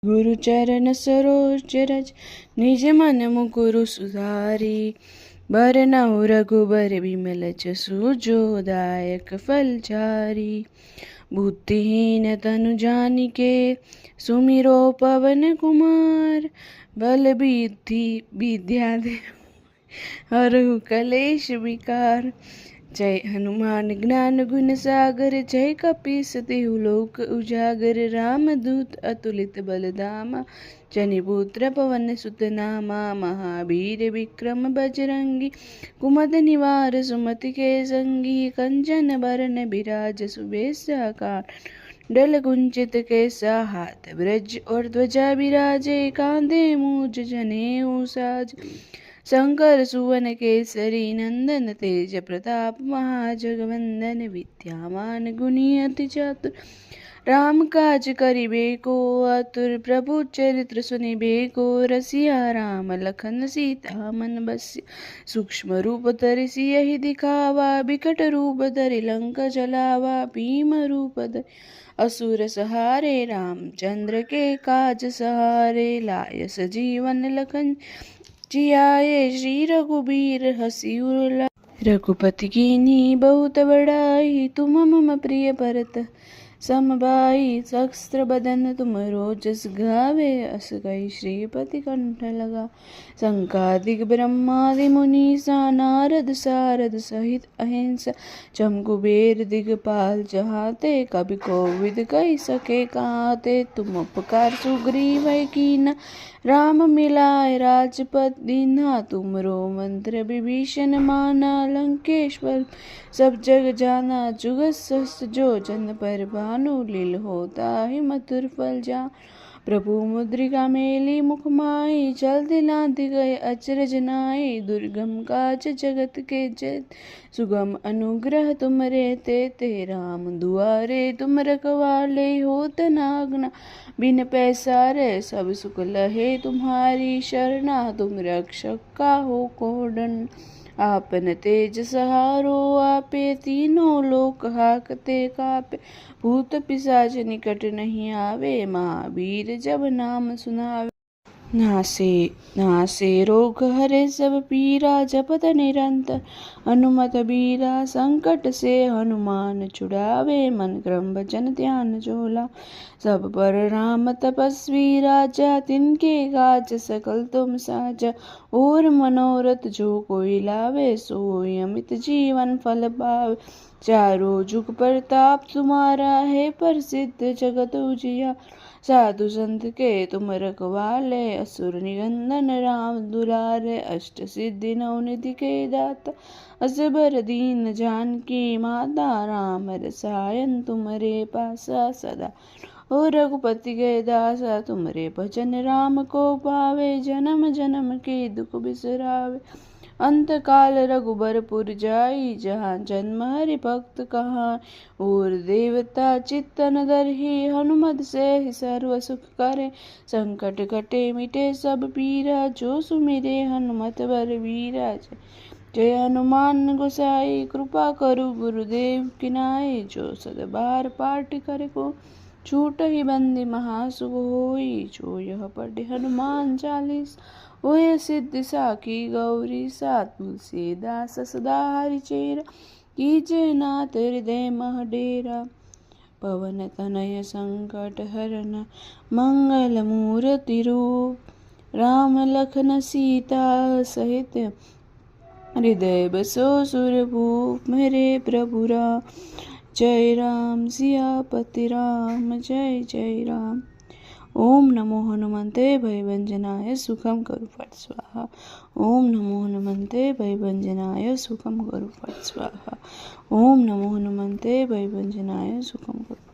गुरु चरण सरोज रज निज मन मुकुरु सुधारी। बरनउँ रघुबर बिमल जसु जो दायक फलचारी। बुद्धिहीन तनु जानिके सुमिरो पवन कुमार। बल बुद्धि विद्या देहु हरहु कलेश विकार। जय हनुमान ज्ञान गुण सागर जय कपीस तिहु लोक उजागर। रामदूत अतुलित बल धामा जनिपुत्र पवन सुत नामा। महावीर विक्रम बजरंगी कुमद निवार सुमति के संगी। कंचन बरन बिराज सुबेसा कांडल कुंचित केसा। हाथ ब्रज और ध्वजा बिराजे कांधे मूज जनेऊ साज। शंकर सुवन केसरी नंदन तेज प्रताप महाजगवंदन। विद्यामान गुणी अति चातुर राम काज करिबे को आतुर। प्रभु चरित्र सुनिबे को रसिया राम लखन सीता मन बसिया। सूक्ष्म रूप धरि सियहि दिखावा बिकट रूप धरि लंका जलावा। भीम रूप धरि असुर सहारे रामचंद्र के काज सहारे। लाय सजीवन लखन जियाए श्री रघुबीर हंसी उर लाए। रघुपति कीन्ही बहुत बड़ाई तुम मम प्रिय भरत सम भाई। सहस्त्र बदन तुम रोजस गावे अस कई श्रीपति कंठ लगा। संकादिक ब्रह्मादि मुनीसा नारद सारद सहित अहिंसा। जम कुबेर दिगपाल जहाते कवि कोविद कहि सके काते। तुम उपकार सुग्रीव कीन्हा राम मिलाए राजपद दीन्हा। तुमरो मंत्र विभीषण माना लंकेश्वर सब जग जाना। जुगत सहस्त्र जो जन पर भानु लील होता है मधुर फल जा। प्रभु मुद्रिका मेली मुख माही जल दिलांति गए अचरज नाई। दुर्गम काज जगत के जेत सुगम अनुग्रह तुम रे ते राम दुआरे तुम रखवाले होत न आज्ञा। बिन पैसारे सब सुख लहे तुम्हारी शरणा। तुम रक्षक काहू को डरना। आपन तेज सहारो आपे तीनों लोक हाकते कापे। भूत पिशाच निकट नहीं आवे महावीर जब नाम सुनावे। नासे रोग हरे सब पीरा जपत निरंतर हनुमत बीरा। संकट से हनुमान छुड़ावे मन क्रम वचन ध्यान जोला। सब पर राम तपस्वी राजा तिनके काज सकल तुम साजा। और मनोरथ जो कोई लावे सोई अमित जीवन फल पावे। चारों जुग प्रताप तुम्हारा है प्रसिद्ध जगत उजिया। साधु संत के तुम रखवाले असुर निकंदन राम दुलारे। अष्ट सिद्धि नवनिधि के दाता असबर दीन जानकी माता। राम रसायन तुम्हारे पासा सदा ओ रघुपति के दासा। तुम्हारे भजन राम को पावे जन्म जन्म के दुख बिसरावे। अंत काल रघुबरपुर जाई जहाँ जन्म हरि भक्त कहाँ। और देवता चित्तन धरहि हनुमत से सर्व सुख करे। संकट कटे मिटे सब पीरा जो सुमिरे हनुमत बर वीरा। जय हनुमान गोसाई कृपा करु गुरुदेव की नाई। जो सद बार पाठ करे को छूट ही बंदी महासुख होई। जो यह पढ़े हनुमान चालीस ओए सिद्धि साखी गौरी सा। तुलसीदास सदा हरिचेरा कीजे नाथ हृदय मह डेरा। पवन तनय संकट हरन मंगल मूर्ति रूप। राम लखन सीता सहित हृदय बसो सुरभूप। मेरे प्रभु राम जय राम सियापति राम जय जय राम। ओम नमो हनुमते भयभंजनाय सुखम करो फट स्वाहा। ओम नमो हनुमते भयभंजनाय सुखम करो फट स्वाहा। ओम नमो हनुमते भयभंजनाय सुखम करो।